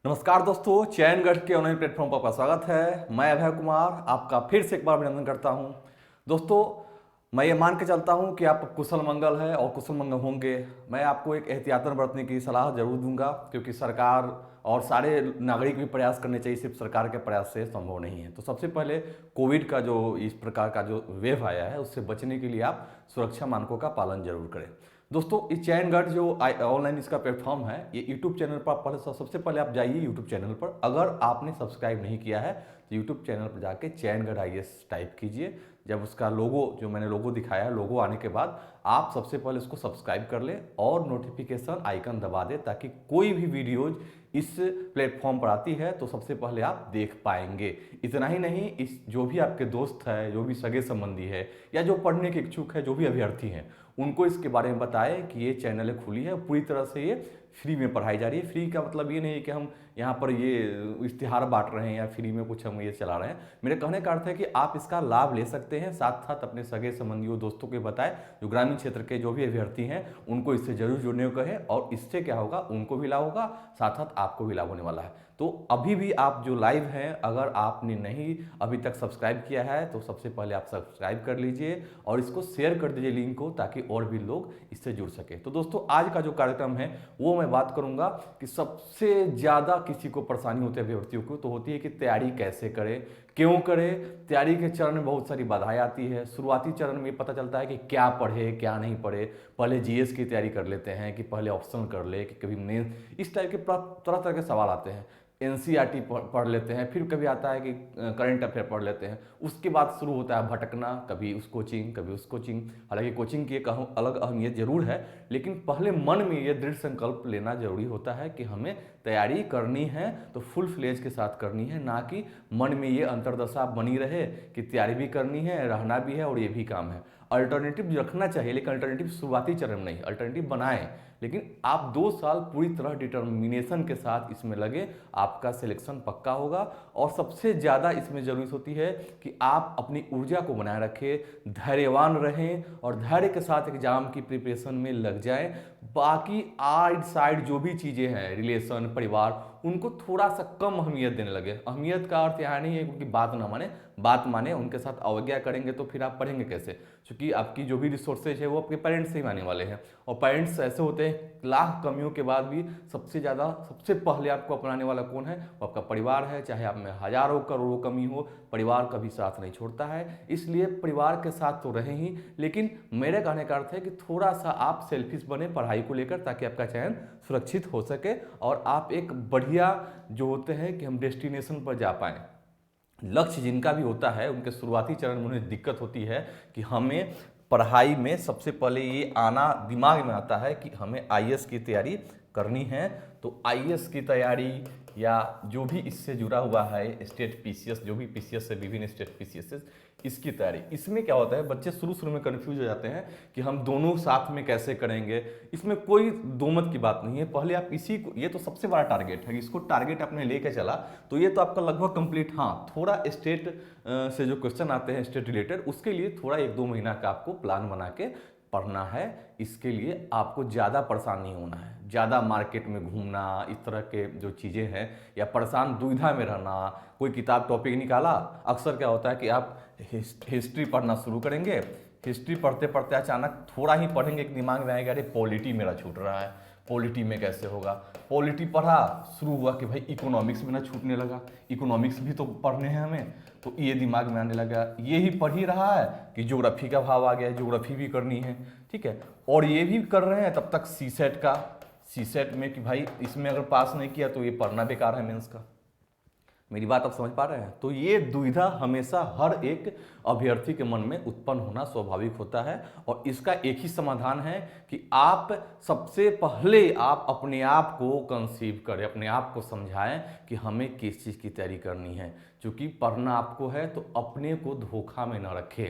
नमस्कार दोस्तों, चयनगढ़ के ऑनलाइन प्लेटफॉर्म पर आपका स्वागत है। मैं अभय कुमार आपका फिर से एक बार अभिनंदन करता हूं। दोस्तों, मैं ये मान के चलता हूं कि आप कुशल मंगल है और कुशल मंगल होंगे। मैं आपको एक एहतियातन बरतने की सलाह जरूर दूंगा, क्योंकि सरकार और सारे नागरिक भी प्रयास करने चाहिए, सिर्फ सरकार के प्रयास से संभव नहीं है। तो सबसे पहले कोविड का जो इस प्रकार का जो वेव आया है, उससे बचने के लिए आप सुरक्षा मानकों का पालन जरूर करें। दोस्तों, इस चयनगढ़ जो ऑनलाइन इसका प्लेटफॉर्म है, ये यूट्यूब चैनल पर सबसे पहले आप जाइए यूट्यूब चैनल पर। अगर आपने सब्सक्राइब नहीं किया है तो यूट्यूब चैनल पर जाके चयनगढ़ आईएएस टाइप कीजिए। जब उसका लोगो, जो मैंने लोगो दिखाया है, लोगो आने के बाद आप सबसे पहले उसको सब्सक्राइब कर लें और नोटिफिकेशन आइकन दबा दें, ताकि कोई भी वीडियोज इस प्लेटफॉर्म पर आती है तो सबसे पहले आप देख पाएंगे। इतना ही नहीं, इस जो भी आपके दोस्त है, जो भी सगे संबंधी है, या जो पढ़ने के इच्छुक है, जो भी अभ्यर्थी हैं, उनको इसके बारे में बताएं कि ये चैनल खुली है। पूरी तरह से ये फ्री में पढ़ाई जा रही है। फ्री का मतलब ये नहीं है कि हम यहाँ पर ये इश्तिहार बांट रहे हैं या फ्री में कुछ हम ये चला रहे हैं। मेरे कहने का अर्थ है कि आप इसका लाभ ले सकते हैं, साथ साथ अपने सगे संबंधियों, दोस्तों को बताएं। जो ग्रामीण क्षेत्र के जो भी अभ्यर्थी हैं, उनको इससे जरूर जुड़ने को कहें, और इससे क्या होगा, उनको भी लाभ होगा, साथ साथ आपको भी लाभ होने वाला है। तो अभी भी आप जो लाइव हैं, अगर आपने नहीं अभी तक सब्सक्राइब किया है तो सबसे पहले आप सब्सक्राइब कर लीजिए और इसको शेयर कर दीजिए लिंक को, ताकि और भी लोग इससे जुड़ सके। तो दोस्तों, आज का जो कार्यक्रम है वो मैं बात करूंगा कि सबसे ज़्यादा किसी को परेशानी होती है अभ्यर्थियों को, तो होती है कि तैयारी कैसे करें, क्यों करें। तैयारी के चरण में बहुत सारी बाधाएं आती है। शुरुआती चरण में पता चलता है कि क्या पढ़े क्या नहीं पढ़े। पहले जीएस की तैयारी कर लेते हैं कि पहले ऑप्शन कर ले, कि कभी मेन, इस टाइप के तरह तरह के सवाल आते हैं। एनसीईआरटी पढ़ लेते हैं, फिर कभी आता है कि करंट अफेयर पढ़ लेते हैं। उसके बाद शुरू होता है भटकना, कभी उस कोचिंग कभी उस कोचिंग। हालांकि कोचिंग की एक अलग अहमियत जरूर है, लेकिन पहले मन में ये दृढ़ संकल्प लेना जरूरी होता है कि हमें तैयारी करनी है तो फुल फ्लेज के साथ करनी है, ना कि मन में ये अंतर्दशा बनी रहे कि तैयारी भी करनी है, रहना भी है और ये भी काम है। अल्टरनेटिव रखना चाहिए, लेकिन अल्टरनेटिव शुरुआती चरण में नहीं, अल्टरनेटिव बनाएं। लेकिन आप 2 साल पूरी तरह डिटर्मिनेशन के साथ इसमें लगे, आपका सिलेक्शन पक्का होगा। और सबसे ज़्यादा इसमें जरूरत होती है कि आप अपनी ऊर्जा को बनाए रखें, धैर्यवान रहें और धैर्य के साथ एग्जाम की प्रिपरेशन में लग जाएं। बाकी आइड साइड जो भी चीज़ें हैं, रिलेशन, परिवार, उनको थोड़ा सा कम अहमियत देने लगे। अहमियत का अर्थ यहाँ नहीं है क्योंकि बात ना माने, बात माने, उनके साथ अवज्ञा करेंगे तो फिर आप पढ़ेंगे कैसे। क्योंकि आपकी जो भी रिसोर्सेज है वो आपके पेरेंट्स से ही आने वाले हैं, और पेरेंट्स ऐसे होते हैं, लाख कमियों के बाद भी सबसे पहले आपको अपनाने वाला कौन है, वो आपका परिवार है। चाहे आप में हजारों करोड़ों कमी हो, परिवार कभी साथ नहीं छोड़ता है। इसलिए परिवार के साथ तो रहें ही, लेकिन मेरे कहने का अर्थ है कि थोड़ा सा आप सेल्फिश बने पढ़ाई को लेकर, ताकि आपका चयन सुरक्षित हो सके और आप एक बढ़िया, जो होते हैं कि हम डेस्टिनेशन पर जा पाएँ। लक्ष्य जिनका भी होता है, उनके शुरुआती चरण में उन्हें दिक्कत होती है कि हमें पढ़ाई में सबसे पहले ये आना दिमाग में आता है कि हमें आईएएस की तैयारी करनी है। तो आईएएस की तैयारी या जो भी इससे जुड़ा हुआ है, स्टेट पीसीएस, जो भी पीसीएस है, विभिन्न स्टेट पीसीएस, इसकी तैयारी, इसमें क्या होता है, बच्चे शुरू में कंफ्यूज हो जाते हैं कि हम दोनों साथ में कैसे करेंगे। इसमें कोई दो मत की बात नहीं है। पहले आप इसी को, ये तो सबसे बड़ा टारगेट है, इसको टारगेट आपने लेके चला तो ये तो आपका लगभग कंप्लीट। हाँ, थोड़ा स्टेट से जो क्वेश्चन आते हैं स्टेट रिलेटेड, उसके लिए थोड़ा 1-2 महीना का आपको प्लान बना के पढ़ना है। इसके लिए आपको ज़्यादा परेशान नहीं होना है, ज़्यादा मार्केट में घूमना, इस तरह के जो चीज़ें हैं, या परेशान दुविधा में रहना। कोई किताब टॉपिक निकाला, अक्सर क्या होता है कि आप हिस्ट्री पढ़ना शुरू करेंगे, हिस्ट्री पढ़ते पढ़ते अचानक थोड़ा ही पढ़ेंगे कि दिमाग में आएगा, अरे पॉलिटी मेरा छूट रहा है, पॉलिटी में कैसे होगा। पॉलिटी पढ़ा, शुरू हुआ कि भाई इकोनॉमिक्स में ना छूटने लगा, इकोनॉमिक्स भी तो पढ़ने हैं हमें, तो ये दिमाग में आने लगा। ये ही पढ़ ही रहा है कि ज्योग्राफी का भाव आ गया, ज्योग्राफी भी करनी है, ठीक है, और ये भी कर रहे हैं तब तक सीसेट में कि भाई इसमें अगर पास नहीं किया तो ये पढ़ना बेकार है मेंस का। मेरी बात आप समझ पा रहे हैं। तो ये दुविधा हमेशा हर एक अभ्यर्थी के मन में उत्पन्न होना स्वाभाविक होता है, और इसका एक ही समाधान है कि आप सबसे पहले आप अपने आप को कंसीव करें, अपने आप को समझाएं कि हमें किस चीज़ की तैयारी करनी है। क्योंकि पढ़ना आपको है तो अपने को धोखा में न रखें,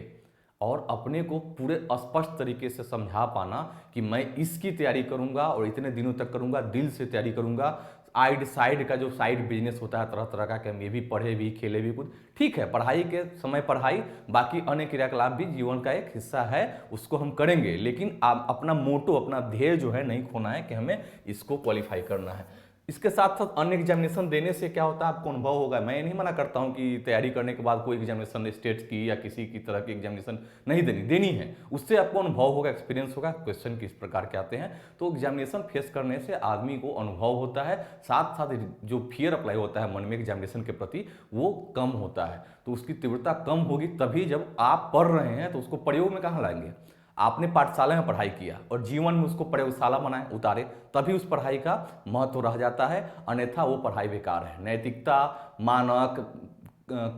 और अपने को पूरे स्पष्ट तरीके से समझा पाना कि मैं इसकी तैयारी करूंगा और इतने दिनों तक करूंगा, दिल से तैयारी करूंगा। आइड साइड का जो साइड बिजनेस होता है तरह तरह का, कि हम ये भी पढ़े भी खेले भी कुछ, ठीक है, पढ़ाई के समय पढ़ाई, बाकी अन्य क्रियाकलाप भी जीवन का एक हिस्सा है, उसको हम करेंगे। लेकिन आप अपना मोटो, अपना ध्येय जो है नहीं खोना है कि हमें इसको क्वालिफाई करना है। इसके साथ साथ अन्य एग्जामिनेशन देने से क्या होता है, आपको अनुभव होगा। मैं ये नहीं मना करता हूँ कि तैयारी करने के बाद कोई एग्जामिनेशन स्टेट की या किसी की तरह की एग्जामिनेशन नहीं देनी है, उससे आपको अनुभव होगा, एक्सपीरियंस होगा, क्वेश्चन किस प्रकार के आते हैं। तो एग्जामिनेशन फेस करने से आदमी को अनुभव होता है, साथ साथ जो फियर अप्लाई होता है मन में एग्जामिनेशन के प्रति वो कम होता है। तो उसकी तीव्रता कम होगी तभी जब आप पढ़ रहे हैं तो उसको प्रयोग में कहाँ लाएंगे। आपने पाठशाला में पढ़ाई किया और जीवन में उसको प्रयोगशाला बनाए उतारे, तभी उस पढ़ाई का महत्व रह जाता है, अन्यथा वो पढ़ाई बेकार है। नैतिकता, मानक,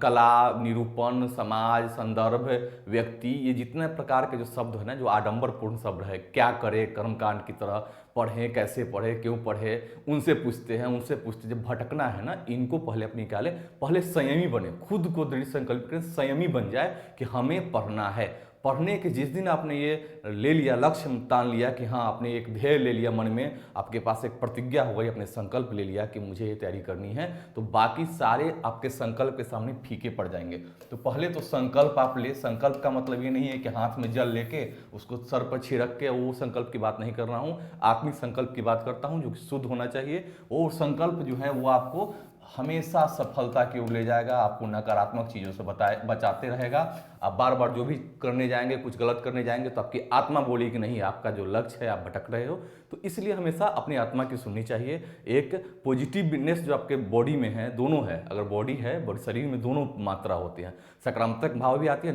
कला, निरूपण, समाज, संदर्भ, व्यक्ति, ये जितने प्रकार के जो शब्द है ना, जो आडंबरपूर्ण शब्द है, क्या करे, कर्मकांड की तरह पढ़ें, कैसे पढ़े, क्यों पढ़े, उनसे पूछते हैं, जब भटकना है ना, इनको पहले अपनी निकाले, पहले संयमी बने, खुद को दृढ़ संकल्प करें, संयमी बन जाए कि हमें पढ़ना है। पढ़ने के जिस दिन आपने ये ले लिया, लक्ष्य तान लिया कि हाँ, आपने एक ध्येय ले लिया मन में, आपके पास एक प्रतिज्ञा हो गई, अपने संकल्प ले लिया कि मुझे ये तैयारी करनी है, तो बाकी सारे आपके संकल्प के सामने फीके पड़ जाएंगे। तो पहले तो संकल्प आप ले। संकल्प का मतलब ये नहीं है कि हाथ में जल लेके उसको सर पर छिड़क के, वो संकल्प की बात नहीं कर रहा हूँ, आत्मिक संकल्प की बात करता हूँ जो कि शुद्ध होना चाहिए। वो संकल्प जो है वो आपको हमेशा सफलता की ओर ले जाएगा, आपको नकारात्मक चीज़ों से बचाते रहेगा। आप बार बार जो भी करने जाएंगे, कुछ गलत करने जाएंगे तो आपकी आत्मा बोलेगी नहीं, आपका जो लक्ष्य है आप भटक रहे हो। तो इसलिए हमेशा अपनी आत्मा की सुननी चाहिए। एक पॉजिटिवनेस जो आपके बॉडी में है, दोनों है, अगर बॉडी है, बॉडी शरीर में दोनों मात्रा होती है, सकारात्मक भाव भी आती है,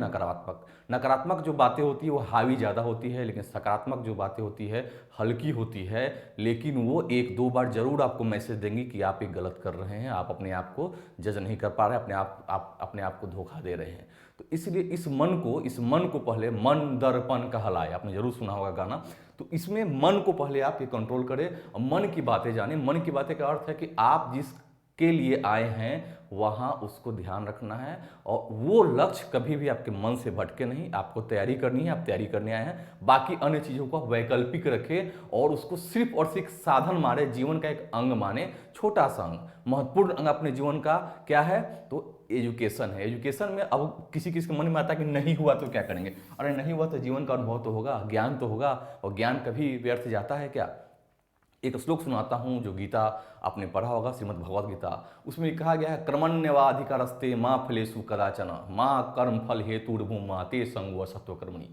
नकारात्मक जो बातें होती है वो हावी ज़्यादा होती है, लेकिन सकारात्मक जो बातें होती है हल्की होती है, लेकिन वो एक दो बार जरूर आपको मैसेज देंगी कि आप एक गलत कर रहे हैं, आप अपने आप को जज नहीं कर पा रहे, अपने आप को धोखा दे रहे हैं। तो इसलिए इस मन को पहले मन दर्पण कहलाए, आपने जरूर सुना होगा गाना। तो इसमें मन को पहले आप ये कंट्रोल करें और मन की बातें जानें। मन की बातें का अर्थ है कि आप जिस के लिए आए हैं वहाँ उसको ध्यान रखना है, और वो लक्ष्य कभी भी आपके मन से भटके नहीं। आपको तैयारी करनी है, आप तैयारी करने आए हैं, बाकी अन्य चीज़ों को वैकल्पिक रखें और उसको सिर्फ और सिर्फ साधन माने, जीवन का एक अंग माने, छोटा सा अंग। महत्वपूर्ण अंग अपने जीवन का क्या है, तो एजुकेशन है। एजुकेशन में अब किसी किसी के मन में आता है कि नहीं हुआ तो क्या करेंगे। अरे नहीं हुआ तो जीवन का अनुभव तो होगा, ज्ञान तो होगा, और ज्ञान कभी व्यर्थ जाता है क्या। एक श्लोक सुनाता हूँ जो गीता आपने पढ़ा होगा, श्रीमद् भगवद गीता, उसमें कहा गया है, कर्मण्यवाधिकारस्ते माँ फलेषु कदाचन माँ कर्म फल हेतुर्भूमा ते संगो सत्व कर्मणि।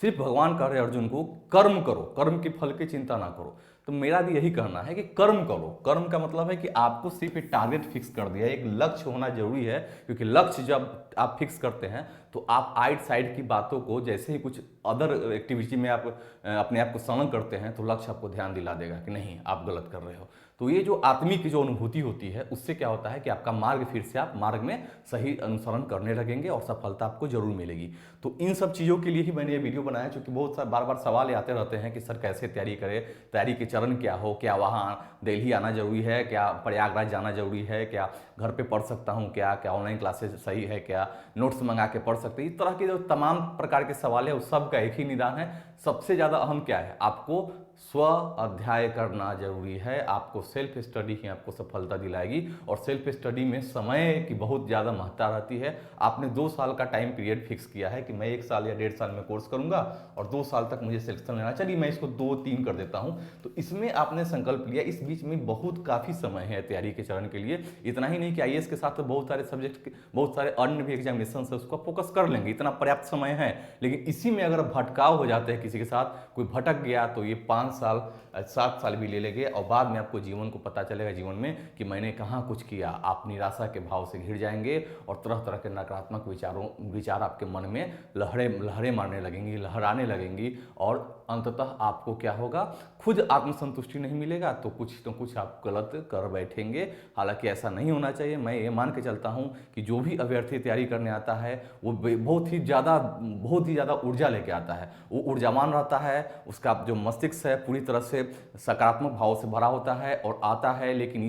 सिर्फ भगवान कह रहे अर्जुन को कर्म करो, कर्म के फल की चिंता ना करो। तो मेरा भी यही कहना है कि कर्म करो। कर्म का मतलब है कि आपको सिर्फ एक टारगेट फिक्स कर दिया, एक लक्ष्य होना जरूरी है, क्योंकि लक्ष्य जब आप फिक्स करते हैं तो आप आइट साइड की बातों को, जैसे ही कुछ अदर एक्टिविटी में आप अपने आप को संलग्न करते हैं, तो लक्ष्य आपको ध्यान दिला देगा कि नहीं आप गलत कर रहे हो। तो ये जो आत्मिक जो अनुभूति होती है, उससे क्या होता है कि आपका मार्ग, फिर से आप मार्ग में सही अनुसरण करने लगेंगे और सफलता आपको जरूर मिलेगी। तो इन सब चीज़ों के लिए ही मैंने ये वीडियो बनाया, क्योंकि बहुत सारे बार बार सवाल आते रहते हैं कि सर कैसे तैयारी करें, तैयारी के चरण क्या हो, क्या वहाँ दिल्ली आना जरूरी है, क्या प्रयागराज जाना जरूरी है, क्या घर पे पढ़ सकता हूँ, क्या क्या ऑनलाइन क्लासेस सही है, क्या नोट्स मंगा के पढ़ सकते हैं। इस तरह के जो तमाम प्रकार के सवाल है उस सब का एक ही निदान है। सबसे ज़्यादा अहम क्या है, आपको स्व अध्याय करना जरूरी है। आपको सेल्फ स्टडी ही आपको सफलता दिलाएगी, और सेल्फ स्टडी में समय की बहुत ज़्यादा महत्ता रहती है। आपने 2 साल का टाइम पीरियड फिक्स किया है कि मैं 1 साल या 1.5 साल में कोर्स करूंगा और 2 साल तक मुझे सिलेक्शन लेना, चलिए मैं इसको 2-3 कर देता हूं। तो इसमें आपने संकल्प लिया, इस बीच में बहुत काफ़ी समय है तैयारी के चरण के लिए। इतना ही नहीं कि आईएएस के साथ तो बहुत सारे सब्जेक्ट, बहुत सारे अन्य भी एग्जामिनेशन है, उसको फोकस कर लेंगे, इतना पर्याप्त समय है। लेकिन इसी में अगर भटकाव हो जाते हैं, किसी के साथ कोई भटक गया, तो ये 5 साल 7 साल भी ले लेंगे, और बाद में आपको जीवन को पता चलेगा जीवन में कि मैंने कहाँ कुछ किया। आप निराशा के भाव से घिर जाएंगे और तरह तरह के नकारात्मक विचार आपके मन में लहरें मारने लगेंगी, लहराने लगेंगी, और अंततः आपको क्या होगा, खुद आत्मसंतुष्टि नहीं मिलेगा, तो कुछ आप गलत कर बैठेंगे। हालांकि ऐसा नहीं होना चाहिए। मैं ये मान के चलता हूँ कि जो भी अभ्यर्थी तैयारी करने आता है वो बहुत ही ज़्यादा ऊर्जा लेके आता है, वो ऊर्जावान रहता है, उसका जो मस्तिष्क है पूरी तरह से सकारात्मक भाव से भरा होता है और आता है। लेकिन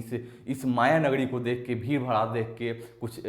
इस माया नगरी को देख के, भीड़ भड़ा देख के, कुछ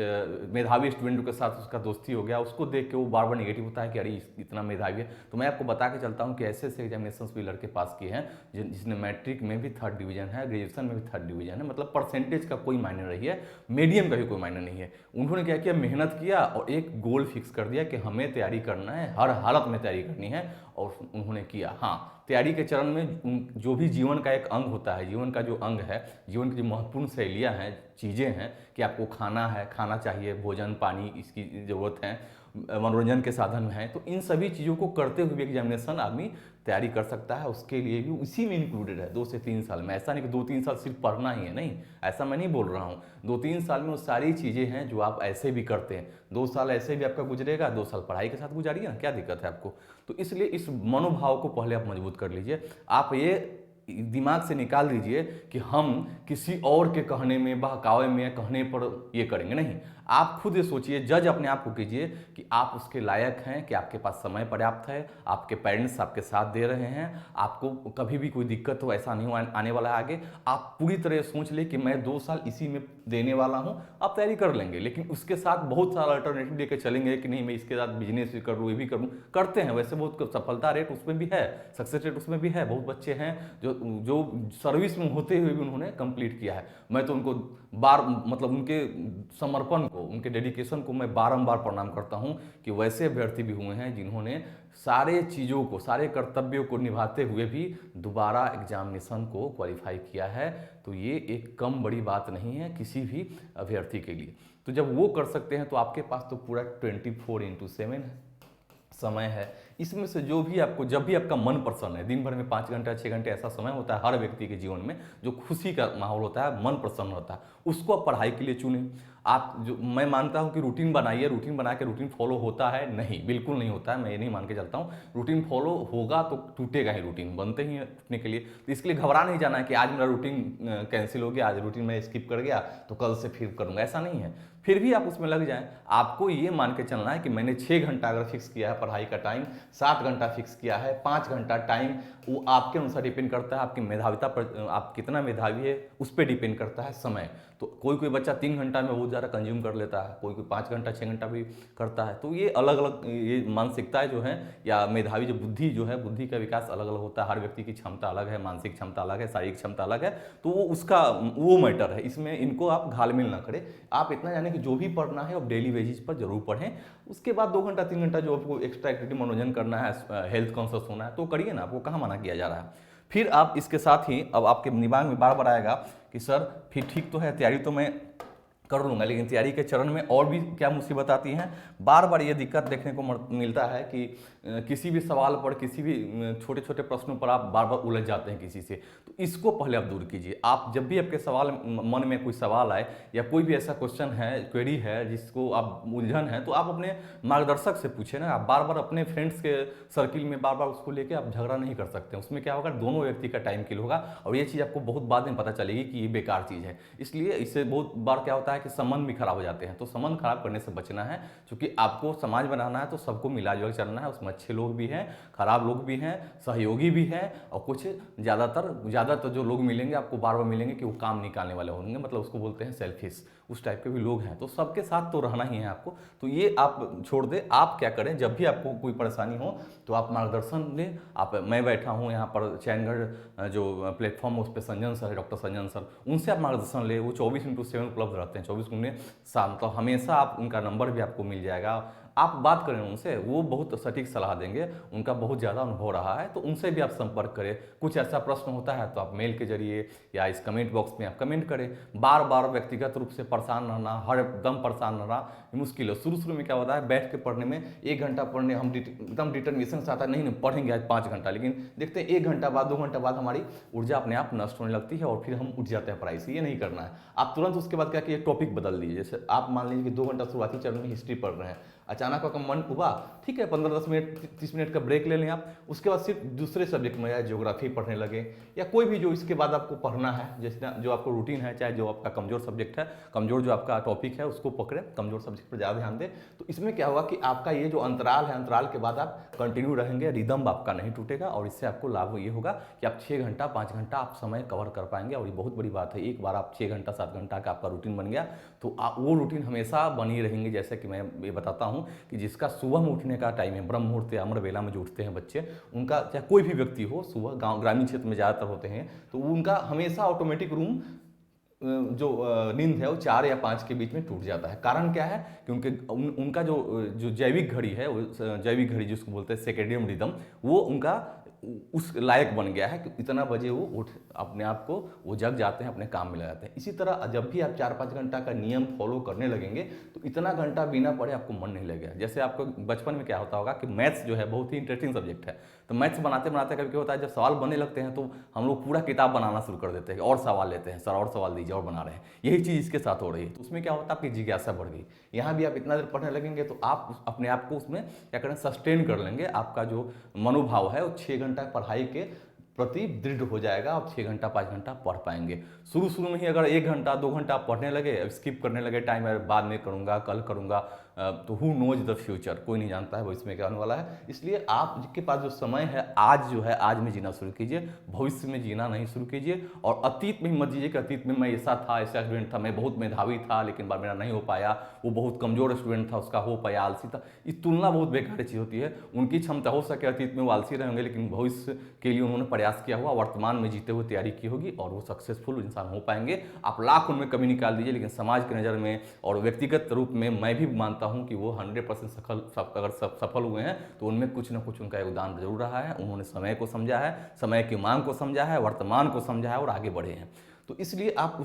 मेधावी स्टूडेंट के साथ उसका दोस्ती हो गया, उसको देख के वो बार बार नेगेटिव होता है कि अरे इतना मेधावी है। तो मैं आपको बता के चलता हूँ कि ऐसे एग्जामिनेशन भी लड़के पास किए हैं जिसने मैट्रिक में भी 3rd डिवीजन है, ग्रेजुएशन में भी 3rd डिवीजन है। मतलब परसेंटेज का कोई मायने नहीं है, मीडियम का भी कोई मायने नहीं है। उन्होंने क्या किया, मेहनत किया और एक गोल फिक्स कर दिया कि हमें तैयारी करना है, हर हालत में तैयारी करनी है, और उन्होंने किया। हाँ, तैयारी के चरण में जो भी जीवन का एक अंग होता है, जीवन का जो अंग है, जीवन की जो महत्वपूर्ण शैलियाँ हैं, चीज़ें हैं कि आपको खाना है, खाना चाहिए, भोजन पानी इसकी ज़रूरत है, मनोरंजन के साधन हैं, तो इन सभी चीज़ों को करते हुए एग्जामिनेशन आदमी तैयारी कर सकता है। उसके लिए भी उसी में इंक्लूडेड है 2 से 3 साल में। ऐसा नहीं कि 2-3 साल सिर्फ पढ़ना ही है, नहीं, ऐसा मैं नहीं बोल रहा हूँ। 2-3 साल में वो सारी चीज़ें हैं जो आप ऐसे भी करते हैं। 2 साल ऐसे भी आपका गुजरेगा, 2 साल पढ़ाई के साथ गुजारिए ना, क्या दिक्कत है आपको। तो इसलिए इस मनोभाव को पहले आप मजबूत कर लीजिए। आप ये दिमाग से निकाल दीजिए कि हम किसी और के कहने में, बहकावे में, कहने पर ये करेंगे, नहीं। आप खुद ये सोचिए, जज अपने आप को कीजिए कि आप उसके लायक हैं, कि आपके पास समय पर्याप्त है, आपके पेरेंट्स आपके साथ दे रहे हैं, आपको कभी भी कोई दिक्कत हो ऐसा नहीं आने वाला है आगे। आप पूरी तरह सोच ले कि मैं 2 साल इसी में देने वाला हूँ, आप तैयारी कर लेंगे। लेकिन उसके साथ बहुत सारा अल्टरनेटिव लेके चलेंगे कि नहीं मैं इसके साथ बिजनेस भी करूँ, ये भी करूँ, करते हैं वैसे, बहुत सफलता रेट उसमें भी है, सक्सेस रेट उसमें भी है। बहुत बच्चे हैं जो सर्विस में होते हुए भी उन्होंने कंप्लीट किया है। मैं तो उनको मतलब उनके समर्पण को, उनके डेडिकेशन को मैं बारंबार प्रणाम करता हूं कि वैसे अभ्यर्थी भी हुए हैं जिन्होंने सारे चीज़ों को, सारे कर्तव्यों को निभाते हुए भी दोबारा एग्जामिनेशन को क्वालिफाई किया है। तो ये एक कम बड़ी बात नहीं है किसी भी अभ्यर्थी के लिए। तो जब वो कर सकते हैं तो आपके पास तो पूरा 24/7 समय है। इसमें से जो भी आपको, जब भी आपका मन प्रसन्न है, दिन भर में 5 घंटा 6 घंटे ऐसा समय होता है हर व्यक्ति के जीवन में जो खुशी का माहौल होता है, मन प्रसन्न होता है, उसको आप पढ़ाई के लिए चुनें। आप जो, मैं मानता हूं कि रूटीन बनाइए, रूटीन बना के रूटीन फॉलो होता है? नहीं, बिल्कुल नहीं होता है, मैं ये नहीं मान के चलता हूँ। रूटीन फॉलो होगा तो टूटेगा ही, रूटीन बनते ही हैं टूटने के लिए। तो इसके लिए घबरा नहीं जाना है कि आज मेरा रूटीन कैंसिल हो गया, आज रूटीन मैं स्किप कर गया तो कल से फिर करूँगा, ऐसा नहीं है। फिर भी आप उसमें लग जाएं। आपको ये मान के चलना है कि मैंने 6 घंटा अगर फिक्स किया है पढ़ाई का टाइम, 7 घंटा फिक्स किया है, 5 घंटा टाइम, वो आपके अनुसार डिपेंड करता है, आपकी मेधाविता पर, आप कितना मेधावी है उस पर डिपेंड करता है समय। तो कोई बच्चा 3 घंटा में बहुत ज़्यादा कंज्यूम कर लेता है, कोई 5 घंटा 6 घंटा भी करता है। तो ये अलग अलग ये मानसिकताएं जो हैं, या मेधावी जो बुद्धि जो है, बुद्धि का विकास अलग अलग होता है। हर व्यक्ति की क्षमता अलग है, मानसिक क्षमता अलग है, शारीरिक क्षमता अलग है। तो वो उसका वो मैटर है, इसमें इनको आप घालमेल ना करें। आप इतना जाने कि जो भी पढ़ना है आप डेली बेसिस पर जरूर पढ़ें। उसके बाद 2 घंटा 3 घंटा जो आपको एक्स्ट्रा एक्टिविटी, मनोरंजन करना है, हेल्थ कॉन्शियस होना है तो करिए ना, आपको कहाँ मना किया जा रहा है। फिर आप इसके साथ ही, अब आपके दिमाग में बार बार आएगा कि सर फिर ठीक तो है, तैयारी तो मैं कर लूँगा, लेकिन तैयारी के चरण में और भी क्या मुसीबत आती हैं। बार बार ये दिक्कत देखने को मिलता है कि किसी भी सवाल पर, किसी भी छोटे छोटे प्रश्नों पर आप बार बार उलझ जाते हैं किसी से। तो इसको पहले आप दूर कीजिए। आप जब भी आपके मन में कोई सवाल आए, या कोई भी ऐसा क्वेश्चन है, क्वेरी है जिसको आप उलझन है, तो आप अपने मार्गदर्शक से पूछे ना। आप बार बार अपने फ्रेंड्स के सर्किल में बार बार उसको लेके आप झगड़ा नहीं कर सकते। उसमें क्या होगा, दोनों व्यक्ति का टाइम किल होगा, और ये चीज़ आपको बहुत बाद में पता चलेगी कि ये बेकार चीज़ है। इसलिए इससे बहुत बार क्या होता है कि संबंध भी खराब हो जाते हैं। तो संबंध खराब करने से बचना है, क्योंकि आपको समाज बनाना है, तो सबको मिला जुला चलना है। उसमें अच्छे लोग भी हैं, खराब लोग भी हैं, सहयोगी भी हैं, और कुछ ज़्यादातर जो लोग मिलेंगे आपको बार बार मिलेंगे कि वो काम निकालने वाले होंगे, मतलब उसको बोलते हैं सेल्फिश, उस टाइप के भी लोग हैं। तो सबके साथ तो रहना ही है आपको। तो ये आप छोड़ दें। आप क्या करें, जब भी आपको कोई परेशानी हो तो आप मार्गदर्शन लें। मैं बैठा हूँ यहाँ पर चैनगढ़ जो प्लेटफॉर्म है, उस पर संजन सर है, डॉक्टर संजन सर, उनसे आप मार्गदर्शन लें। वो 24/7 उपलब्ध रहते हैं, 24 घंटे शाम, तो हमेशा आप, उनका नंबर भी आपको मिल जाएगा। आप बात करें उनसे, वो बहुत सटीक सलाह देंगे, उनका बहुत ज़्यादा अनुभव रहा है। तो उनसे भी आप संपर्क करें। कुछ ऐसा प्रश्न होता है तो आप मेल के जरिए या इस कमेंट बॉक्स में आप कमेंट करें। बार बार व्यक्तिगत रूप से परेशान रहना, हर दम परेशान रहना मुश्किल है। शुरू में क्या होता है, बैठ के पढ़ने में 1 घंटा पढ़ने हम एकदम डिटर्मिनेशन से आता है, नहीं पढ़ेंगे आज 5 घंटा, लेकिन देखते हैं 1 घंटा बाद, 2 घंटा बाद हमारी ऊर्जा अपने आप नष्ट होने लगती है और फिर हम उठ जाते हैं पढ़ाई से। ये नहीं करना है। आप तुरंत उसके बाद क्या कि टॉपिक बदल दीजिए। जैसे आप मान लीजिए कि 2 घंटा शुरुआती चरण में हिस्ट्री पढ़ रहे हैं, अचानक आपका मन हुआ, ठीक है 15-10 मिनट 30 मिनट का ब्रेक ले लें आप। उसके बाद सिर्फ दूसरे सब्जेक्ट में, या ज्योग्राफी पढ़ने लगे, या कोई भी जो इसके बाद आपको पढ़ना है, जैसे जो आपको रूटीन है, चाहे जो आपका कमजोर सब्जेक्ट है, कमजोर जो आपका टॉपिक है उसको पकड़े, कमजोर सब्जेक्ट पर ज़्यादा ध्यान दें। तो इसमें क्या होगा कि आपका ये जो अंतराल है, अंतराल के बाद आप कंटिन्यू रहेंगे, रिदम आपका नहीं टूटेगा, और इससे आपको लाभ ये होगा कि आप 6 घंटा 5 घंटा आप समय कवर कर पाएंगे। और ये बहुत बड़ी बात है, एक बार आप 6 घंटा 7 घंटा का आपका रूटीन बन गया तो वो रूटीन हमेशा बनी रहेंगे। जैसे कि मैं ये बताता हूँ कि जिसका सुबह में उठने का टाइम है, ब्रह्म मुहूर्त या अमर बेला में जो उठते हैं बच्चे, उनका चाहे कोई भी व्यक्ति हो, सुबह गांव ग्रामीण क्षेत्र में ज़्यादातर होते हैं, तो उनका हमेशा ऑटोमेटिक रूम जो नींद है वो 4 या 5 के बीच में टूट जाता है। कारण क्या है कि उनका जो जैविक घड़ी है, वो जैविक घड़ी जिसको बोलते हैं सर्केडियन रिदम, वो उनका उस लायक बन गया है कि इतना बजे वो उठ अपने आप को वो जग जाते हैं, अपने काम में लग जाते हैं। इसी तरह जब भी आप 4-5 घंटा का नियम फॉलो करने लगेंगे तो इतना घंटा बिना पढ़े आपको मन नहीं लगेगा। जैसे आपको बचपन में क्या होता होगा कि मैथ्स जो है बहुत ही इंटरेस्टिंग सब्जेक्ट है, तो मैथ्स बनाते बनाते कभी क्या होता है, जब सवाल बनने लगते हैं तो हम लोग पूरा किताब बनाना शुरू कर देते हैं और सवाल लेते हैं, सर और सवाल दीजिए और बना रहे हैं। यही चीज़ इसके साथ हो रही है। तो उसमें क्या होता है, आपकी जिज्ञासा बढ़ गई। यहाँ भी आप इतना देर पढ़ने लगेंगे तो आप अपने आप को उसमें क्या करें, सस्टेन कर लेंगे। आपका जो मनोभाव है वो 6 घंटा पढ़ाई के प्रति दृढ़ हो जाएगा। आप 6 घंटा 5 घंटा पढ़ पाएंगे। शुरू शुरू में ही अगर 1 घंटा 2 घंटा पढ़ने लगे, स्किप करने लगे, टाइम बाद में करूँगा, कल करूँगा, तो हु नोज द फ्यूचर, कोई नहीं जानता है भविष्य में क्या होने वाला है। इसलिए आपके पास जो समय है आज जो है आज में जीना शुरू कीजिए, भविष्य में जीना नहीं शुरू कीजिए। और अतीत में ही मत जीजिए कि अतीत में मैं ऐसा था, ऐसा स्टूडेंट था, मैं बहुत मेधावी था लेकिन बार मेरा नहीं हो पाया, वो बहुत कमजोर स्टूडेंट था उसका हो पाया, आलसी था। इस तुलना बहुत बेकार चीज़ होती है। उनकी क्षमता हो सके अतीत में वो आलसी रहेंगे लेकिन भविष्य के लिए उन्होंने प्रयास किया हुआ, वर्तमान में जीते हुए तैयारी की होगी और वो सक्सेसफुल इंसान हो पाएंगे। आप लाख उनमें कमी निकाल दीजिए लेकिन समाज की नज़र में और व्यक्तिगत रूप में मैं भी मानता हूं कि वो 100% अगर सफल हुए हैं तो उनमें कुछ ना कुछ उनका योगदान जरूर रहा है। उन्होंने समय को समझा है, समय की मांग को समझा है, वर्तमान को समझा है और आगे बढ़े हैं। तो इसलिए आप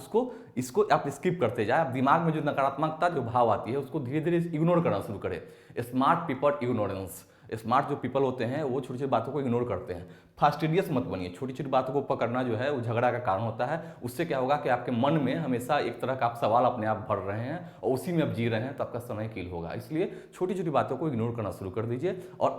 इसको आप स्किप करते जाए। आप दिमाग में जो नकारात्मकता जो भाव आती है उसको धीरे धीरे इग्नोर करना शुरू करें। स्मार्ट पीपल इग्नोरेंस, स्मार्ट जो पीपल होते हैं वो छोटी छोटी बातों को इग्नोर करते हैं। फास्टिडियस मत बनिए। छोटी छोटी बातों को पकड़ना जो है वो झगड़ा का कारण होता है। उससे क्या होगा कि आपके मन में हमेशा एक तरह का आप सवाल अपने आप भर रहे हैं और उसी में आप जी रहे हैं तो आपका समय किल होगा। इसलिए छोटी छोटी बातों को इग्नोर करना शुरू कर दीजिए और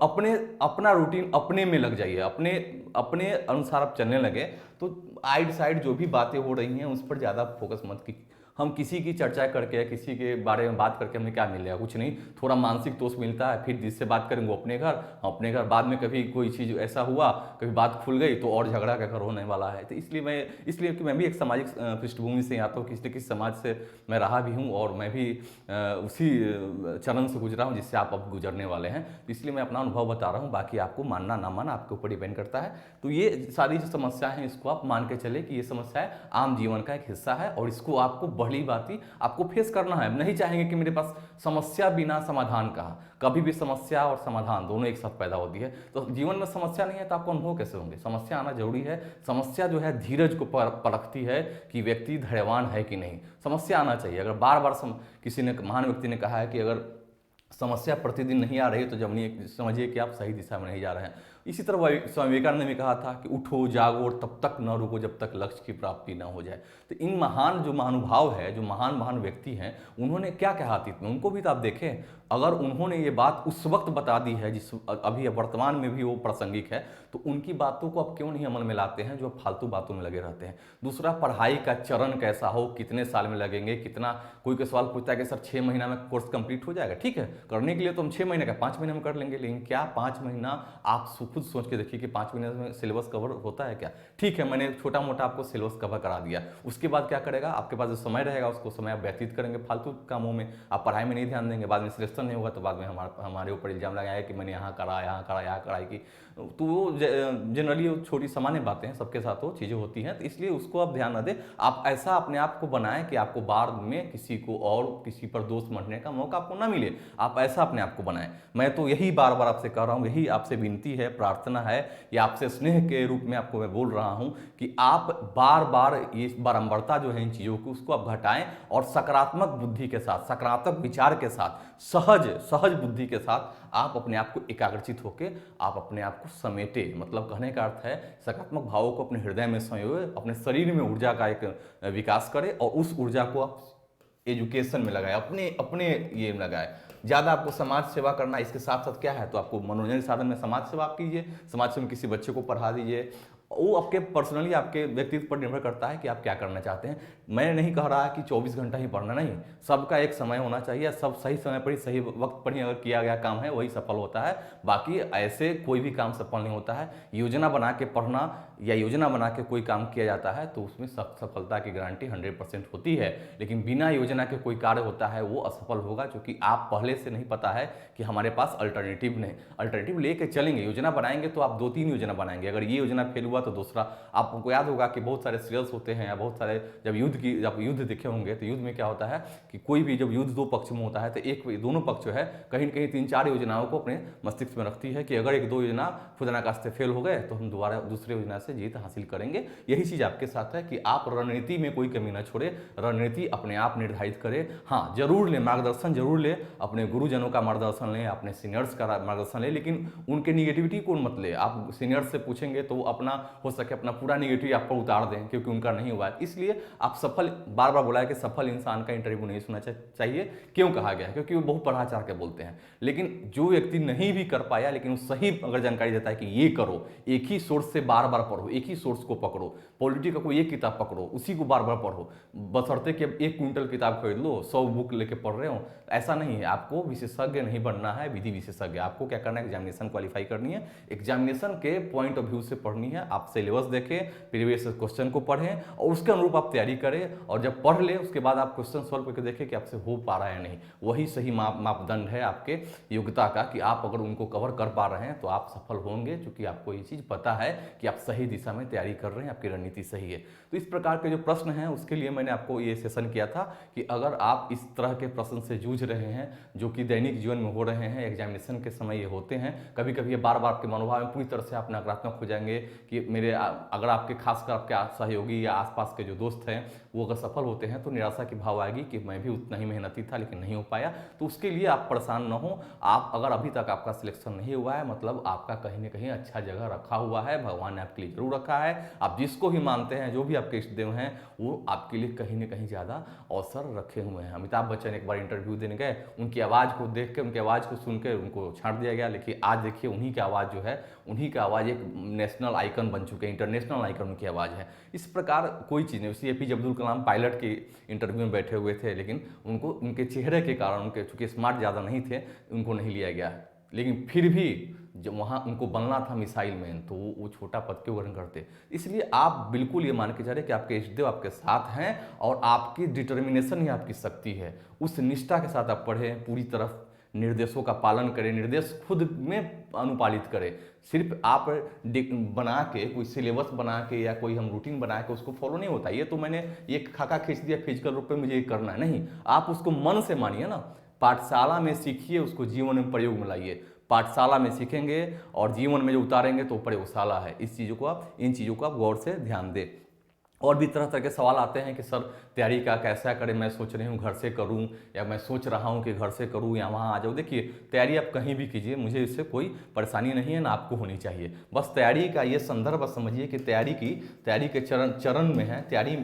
अपना रूटीन अपने में लग जाइए। अपने अनुसार आप चलने लगे तो आइड साइड जो भी बातें हो रही हैं उस पर ज़्यादा फोकस मत कीजिए। हम किसी की चर्चा करके, किसी के बारे में बात करके हमें क्या मिलेगा, कुछ नहीं। थोड़ा मानसिक तोष मिलता है, फिर जिससे बात करेंगे वो अपने घर बाद में कभी कोई चीज़ ऐसा हुआ, कभी बात खुल गई तो और झगड़ा का घर होने वाला है। तो इसलिए कि मैं भी एक सामाजिक पृष्ठभूमि से आता हूँ, किसी न किसी समाज से मैं रहा भी हूँ और मैं भी उसी चरण से गुजरा हूँ जिससे आप अब गुजरने वाले हैं। तो इसलिए मैं अपना अनुभव बता रहा हूँ, बाकी आपको मानना ना मानना आपके ऊपर डिपेंड करता है। तो ये सारी जो समस्याएं हैं इसको आप मान के चले कि ये समस्याएं आम जीवन का एक हिस्सा है और इसको आपको बड़ी बात आपको फेस करना है। नहीं चाहेंगे कि मेरे पास समस्या बिना समाधान का। कभी भी समस्या और समाधान दोनों एक साथ पैदा होती है। तो जीवन में समस्या नहीं है तो आपको अनुभव कैसे होंगे। समस्या आना जरूरी है। समस्या जो है धीरज को परखती है कि व्यक्ति धैर्यवान है कि नहीं। समस्या आना चाहिए। अगर बार बार किसी ने, महान व्यक्ति ने कहा है कि अगर समस्या प्रतिदिन नहीं आ रही तो समझिए कि आप सही दिशा में नहीं जा रहे हैं। इसी तरह स्वामी विवेकानंद ने भी कहा था कि उठो जागो और तब तक न रुको जब तक लक्ष्य की प्राप्ति न हो जाए। तो इन महान जो महानुभाव है, जो महान व्यक्ति हैं, उन्होंने क्या कहा अतीत में, उनको भी तो आप देखें। अगर उन्होंने ये बात उस वक्त बता दी है जिस अभी वर्तमान में भी वो प्रासंगिक है, तो उनकी बातों को आप क्यों नहीं अमल में लाते हैं जो फालतू बातों में लगे रहते हैं। दूसरा, पढ़ाई का चरण कैसा हो, कितने साल में लगेंगे, कितना। कोई का सवाल पूछता है कि सर 6 महीना में कोर्स कंप्लीट हो जाएगा। ठीक है, करने के लिए तो हम 6 महीने का 5 महीने में कर लेंगे, लेकिन क्या 5 महीना आप खुद सोच के देखिए कि 5 महीने में सिलेबस कवर होता है क्या। ठीक है, मैंने छोटा मोटा आपको सिलेबस कवर करा दिया, उसके बाद क्या करेगा, आपके पास जो समय रहेगा उसको समय आप व्यतीत करेंगे फालतू कामों में। आप पढ़ाई में नहीं ध्यान देंगे, बाद में सिलेक्शन नहीं होगा तो बाद में हमारे ऊपर इल्जाम लगाया कि मैंने यहाँ कढ़ाई की। तो वो जनरली छोटी सामान्य बातें हैं, सबके साथ वो चीज़ें होती हैं। तो इसलिए उसको आप ध्यान न दें। आप ऐसा अपने आप को बनाएं कि आपको बाद में किसी को और किसी पर दोष मढ़ने का मौका आपको ना मिले। आप ऐसा अपने आप को बनाएं। मैं तो यही बार बार आपसे कह रहा हूँ, यही आपसे विनती है, प्रार्थना है, या आपसे स्नेह के रूप में आपको मैं बोल रहा हूँ कि आप बार बार ये बारंबारता जो है इन चीज़ों की उसको आप घटाएं और सकारात्मक बुद्धि के साथ, सकारात्मक विचार के साथ, सहज बुद्धि के साथ आप अपने आप को एकाग्रचित होकर आप अपने आप को समेटे। मतलब कहने का अर्थ है सकारात्मक भावों को अपने हृदय में संयोए, अपने शरीर में ऊर्जा का एक विकास करें और उस ऊर्जा को आप एजुकेशन में लगाए, अपने ये में लगाए। ज़्यादा आपको समाज सेवा करना, इसके साथ साथ क्या है तो आपको मनोरंजन के साधन में समाज सेवा आप कीजिए, समाज सेवा में किसी बच्चे को पढ़ा दीजिए। वो आपके पर्सनली आपके व्यक्तित्व पर निर्भर करता है कि आप क्या करना चाहते हैं। मैं नहीं कह रहा कि 24 घंटा ही पढ़ना, नहीं, सबका एक समय होना चाहिए। सब सही समय पर ही सही वक्त पर ही अगर किया गया काम है वही सफल होता है। बाकी ऐसे कोई भी काम सफल नहीं होता है। योजना बना के पढ़ना या योजना बना के कोई काम किया जाता है तो उसमें सफलता की गारंटी 100% होती है। लेकिन बिना योजना के कोई कार्य होता है वो असफल होगा, क्योंकि आप पहले से नहीं पता है कि हमारे पास अल्टरनेटिव नहीं, अल्टरनेटिव लेके चलेंगे। योजना बनाएंगे तो आप 2-3 योजना बनाएंगे, अगर ये योजना फेल हुआ तो दूसरा। आपको याद होगा कि बहुत सारे सीरियल्स होते हैं या बहुत सारे जब युद्ध देखे होंगे तो युद्ध में क्या होता है कि कोई भी जब युद्ध 2 पक्ष में होता है तो दोनों पक्ष जो है कहीं न कहीं 3-4 योजनाओं को अपने मस्तिष्क में रखती है कि अगर 1-2 योजना खुदा ना खास्ते फेल हो गए तो हम दोबारा दूसरे योजना से जीत हासिल करेंगे। यही चीज़ आपके साथ है कि आप रणनीति में कोई कमी ना छोड़े, रणनीति अपने आप निर्धारित करें। हाँ, जरूर लें मार्गदर्शन, जरूर लें, अपने गुरुजनों का मार्गदर्शन लें, अपने सीनियर्स का मार्गदर्शन लें, लेकिन उनके निगेटिविटी को मत ले। आप सीनियर्स से पूछेंगे तो वो अपना हो सके अपना पूरा निगेटिव आप पर उतार दें, क्योंकि उनका नहीं हुआ है। इसलिए आप सफल, बार बार बोला है कि सफल इंसान का इंटरव्यू नहीं सुनना चाहिए। क्यों कहा गया है? क्योंकि वो बहुत बढ़ा चढ़ा के बोलते हैं। लेकिन जो व्यक्ति नहीं भी कर पाया लेकिन वो सही अगर जानकारी देता है कि ये करो, एक ही सोर्स से बार बार पढ़ो, एक ही सोर्स को पकड़ो, पॉलिटी का कोई एक किताब पकड़ो, उसी को बार बार पढ़ो, बशर्ते कि 1 क्विंटल किताब खरीद लो, 100 बुक लेके पढ़ रहे हो, ऐसा नहीं है। आपको विशेषज्ञ नहीं बनना है, विधि विशेषज्ञ। आपको क्या करना है? एग्जामिनेशन क्वालिफाई करनी है, एग्जामिनेशन के पॉइंट ऑफ व्यू से पढ़नी है। आप सिलेबस देखें, प्रीवियस क्वेश्चन को पढ़ें और उसके अनुरूप आप तैयारी करें, और जब पढ़ ले उसके बाद आप क्वेश्चन सॉल्व करके देखें कि आपसे हो पा रहा है या नहीं। वही सही मापदंड है आपके योग्यता का, कि आप अगर उनको कवर कर पा रहे हैं तो आप सफल होंगे, क्योंकि आपको ये चीज़ पता है कि आप सही दिशा में तैयारी कर रहे हैं, आपकी रणनीति सही है। तो इस प्रकार के जो प्रश्न हैं उसके लिए मैंने आपको ये सेशन किया था कि अगर आप इस तरह के प्रश्न से जूझ रहे हैं जो कि दैनिक जीवन में हो रहे हैं, एग्जामिनेशन के समय ये होते हैं, कभी कभी ये बार बार आपके मनोभाव में पूरी तरह से आप नकारात्मक हो जाएंगे कि अगर आपके खासकर आपके सहयोगी या आसपास के जो दोस्त हैं वो अगर सफल होते हैं तो निराशा की भाव आएगी कि मैं भी उतना ही मेहनती था लेकिन नहीं हो पाया। तो उसके लिए आप परेशान न हो। आप अगर अभी तक आपका सिलेक्शन नहीं हुआ है, मतलब आपका कहीं ना कहीं अच्छा जगह रखा हुआ है, भगवान ने आपके लिए जरूर रखा है। आप जिसको भी मानते हैं, जो भी आपके इष्ट देव हैं, वो आपके लिए कहीं ना कहीं ज़्यादा अवसर रखे हुए हैं। अमिताभ बच्चन एक बार इंटरव्यू देने गए, उनकी आवाज़ को देख के, उनकी आवाज़ को सुन के उनको छांट दिया गया। लेकिन आज देखिए उन्हीं की आवाज़ जो है, उन्हीं की आवाज़ एक नेशनल आइकन बन चुके हैं, इंटरनेशनल आइकन उनकी आवाज़ है। इस प्रकार कोई चीज़ नहीं। उसी एपीजे अब्दुल कलाम पायलट के इंटरव्यू में बैठे हुए थे, लेकिन उनको उनके चेहरे के कारण, उनके चूँकि स्मार्ट ज़्यादा नहीं थे, उनको नहीं लिया गया। लेकिन फिर भी जब वहाँ उनको बनना था मिसाइल मैन, तो वो छोटा पद क्यों ग्रहण करते। इसलिए आप बिल्कुल ये मान के चले कि आपके इष्टदेव आपके साथ हैं और आपकी डिटर्मिनेशन ही आपकी शक्ति है। उस निष्ठा के साथ आप पढ़ें, पूरी तरफ निर्देशों का पालन करें, निर्देश खुद में अनुपालित करें। सिर्फ आप बना के कोई सिलेबस बना के या कोई हम रूटीन बना के उसको फॉलो नहीं होता। ये तो मैंने ये खाका खींच दिया फिजिकल रूप में मुझे ये करना है, नहीं। आप उसको मन से मानिए ना, पाठशाला में सीखिए, उसको जीवन में प्रयोग में लाइए। पाठशाला में सीखेंगे और जीवन में जो उतारेंगे तो प्रयोगशाला है। इन चीज़ों को आप गौर से ध्यान दें। और भी तरह तरह के सवाल आते हैं कि सर तैयारी का कैसा करें, मैं सोच रही हूँ घर से करूँ या मैं सोच रहा हूँ कि घर से करूँ या वहाँ आ जाऊँ। देखिए, तैयारी आप कहीं भी कीजिए, मुझे इससे कोई परेशानी नहीं है, ना आपको होनी चाहिए। बस तैयारी का ये संदर्भ समझिए कि तैयारी के चरण में है। तैयारी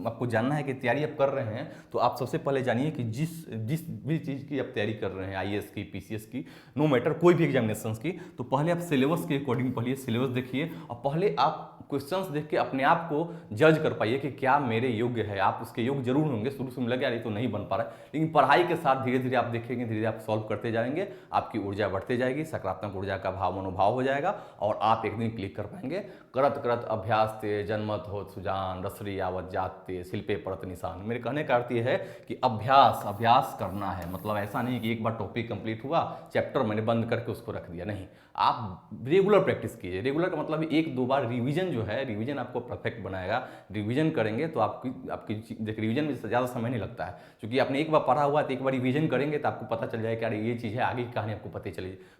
आपको जानना है कि तैयारी आप कर रहे हैं तो आप सबसे पहले जानिए कि जिस भी चीज़ की आप तैयारी कर रहे हैं, IAS की, PCS की, नो मैटर कोई भी एग्जामिनेशन की, तो पहले आप सिलेबस के अकॉर्डिंग पढ़िए, सिलेबस देखिए और पहले आप क्वेश्चंस देख के अपने आप को जज कर पाइए कि क्या मेरे योग्य है। आप उसके योग्य जरूर होंगे, शुरू से लगे रही तो नहीं बन पा रहा है, लेकिन पढ़ाई के साथ धीरे धीरे आप देखेंगे, धीरे धीरे आप सॉल्व करते जाएंगे, आपकी ऊर्जा बढ़ते जाएगी, सकारात्मक ऊर्जा का भाव मनोभाव हो जाएगा और आप एक दिन क्लिक कर पाएंगे। करत करत अभ्यास ते जन्मत हो सुजान, रसरी आवत जाते शिल्पे पड़त निशान। मेरे कहने का अर्थ ये है कि अभ्यास करना है। मतलब ऐसा नहीं कि एक बार टॉपिक कंप्लीट हुआ, चैप्टर मैंने बंद करके उसको रख दिया, नहीं। आप रेगुलर प्रैक्टिस कीजिए। रेगुलर का मतलब 1-2 बार रिवीजन जो है, रिवीजन आपको परफेक्ट बनाएगा। रिवीजन करेंगे तो आपकी रिवीजन में ज़्यादा समय नहीं लगता है, क्योंकि आपने एक बार पढ़ा हुआ है तो एक बार रिवीजन करेंगे तो आपको पता चल जाएगा कि अरे ये चीज़ है, आगे की कहानी आपको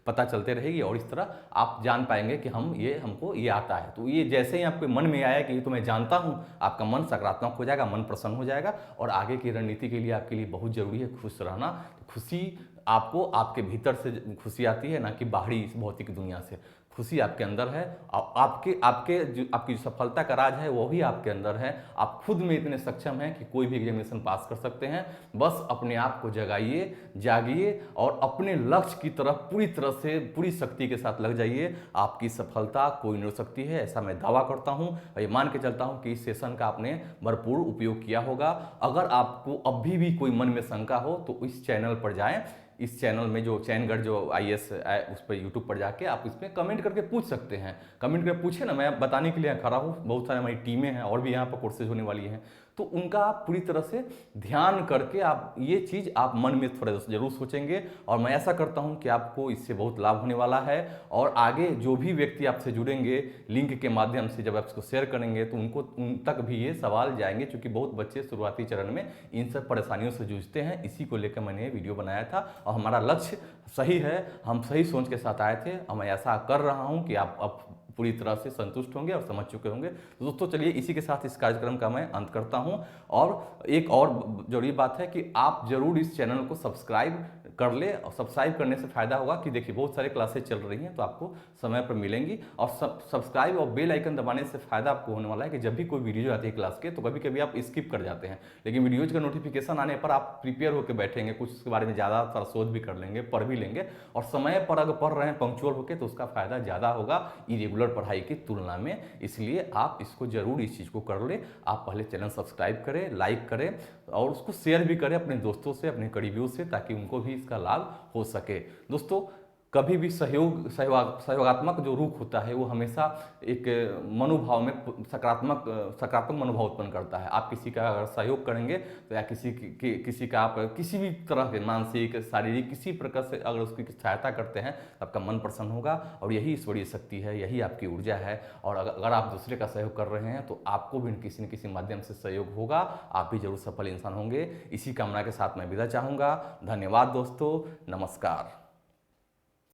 पता चलते रहेगी और इस तरह आप जान पाएंगे कि हमको ये आता है। तो ये जैसे ही आपके मन में आया कि ये तो मैं जानता हूँ, आपका मन सकारात्मक हो जाएगा, मन प्रसन्न हो जाएगा और आगे की रणनीति के लिए आपके लिए बहुत जरूरी है खुश रहना। खुशी आपको आपके भीतर से खुशी आती है, ना कि बाहरी इस भौतिक दुनिया से। खुशी आपके अंदर है। आपकी सफलता का राज है वो भी आपके अंदर है। आप खुद में इतने सक्षम हैं कि कोई भी एग्जामिनेशन पास कर सकते हैं। बस अपने आप को जगाइए, जागिए और अपने लक्ष्य की तरफ पूरी तरह से पूरी शक्ति के साथ लग जाइए। आपकी सफलता कोई नहीं रोक सकती है, ऐसा मैं दावा करता हूँ और ये मान के चलता हूँ कि इस सेशन का आपने भरपूर उपयोग किया होगा। अगर आपको अभी भी कोई मन में शंका हो तो इस चैनल पर जाएं। इस चैनल में जो चैनगढ़ जो IAS उस पर यूट्यूब पर जाके आप इसमें कमेंट करके पूछ सकते हैं। कमेंट करके पूछे ना, मैं बताने के लिए खड़ा हूँ। बहुत सारे हमारी टीमें हैं और भी यहाँ पर कोर्सेज होने वाली हैं, तो उनका आप पूरी तरह से ध्यान करके आप ये चीज़ आप मन में थोड़ा जरूर सोचेंगे। और मैं ऐसा करता हूँ कि आपको इससे बहुत लाभ होने वाला है। और आगे जो भी व्यक्ति आपसे जुड़ेंगे लिंक के माध्यम से, जब आप इसको शेयर करेंगे तो उन तक भी ये सवाल जाएंगे, क्योंकि बहुत बच्चे शुरुआती चरण में इन सब परेशानियों से जूझते हैं। इसी को लेकर मैंने वीडियो बनाया था और हमारा लक्ष्य सही है, हम सही सोच के साथ आए थे। और मैं ऐसा कर रहा हूँ कि आप अब पूरी तरह से संतुष्ट होंगे और समझ चुके होंगे। तो दोस्तों चलिए इसी के साथ इस कार्यक्रम का मैं अंत करता हूं। और एक और जरूरी बात है कि आप जरूर इस चैनल को सब्सक्राइब कर ले। और सब्सक्राइब करने से फायदा होगा कि देखिए बहुत सारे क्लासेस चल रही हैं तो आपको समय पर मिलेंगी। और सब्सक्राइब और बेल आइकन दबाने से फायदा आपको होने वाला है कि जब भी कोई वीडियो आती है क्लास के, तो कभी कभी आप स्किप कर जाते हैं, लेकिन वीडियोज का नोटिफिकेशन आने पर आप प्रिपेयर होकर बैठेंगे, कुछ उसके बारे में ज़्यादा थोड़ा शोध भी कर लेंगे, पढ़ भी लेंगे। और समय पर अगर पढ़ रहे हैं पंक्चुअल होकर, तो उसका फायदा ज़्यादा होगा इरेगुलर पढ़ाई की तुलना में। इसलिए आप इसको जरूर इस चीज़ को कर ले। आप पहले चैनल सब्सक्राइब करें, लाइक करें और उसको शेयर भी करें अपने दोस्तों से, अपने करीबियों से, ताकि उनको भी इसका लाभ हो सके। दोस्तों कभी भी सहयोगात्मक जो रुख होता है वो हमेशा एक मनोभाव में सकारात्मक मनोभाव उत्पन्न करता है। आप किसी का अगर सहयोग करेंगे तो या किसी का आप किसी भी तरह के मानसिक शारीरिक किसी प्रकार से अगर उसकी सहायता करते हैं तो आपका मन प्रसन्न होगा। और यही ईश्वरीय शक्ति है, यही आपकी ऊर्जा है। और अगर आप दूसरे का सहयोग कर रहे हैं तो आपको भी किसी न किसी माध्यम से सहयोग होगा, आप भी जरूर सफल इंसान होंगे। इसी कामना के साथ मैं विदा चाहूँगा। धन्यवाद दोस्तों, नमस्कार।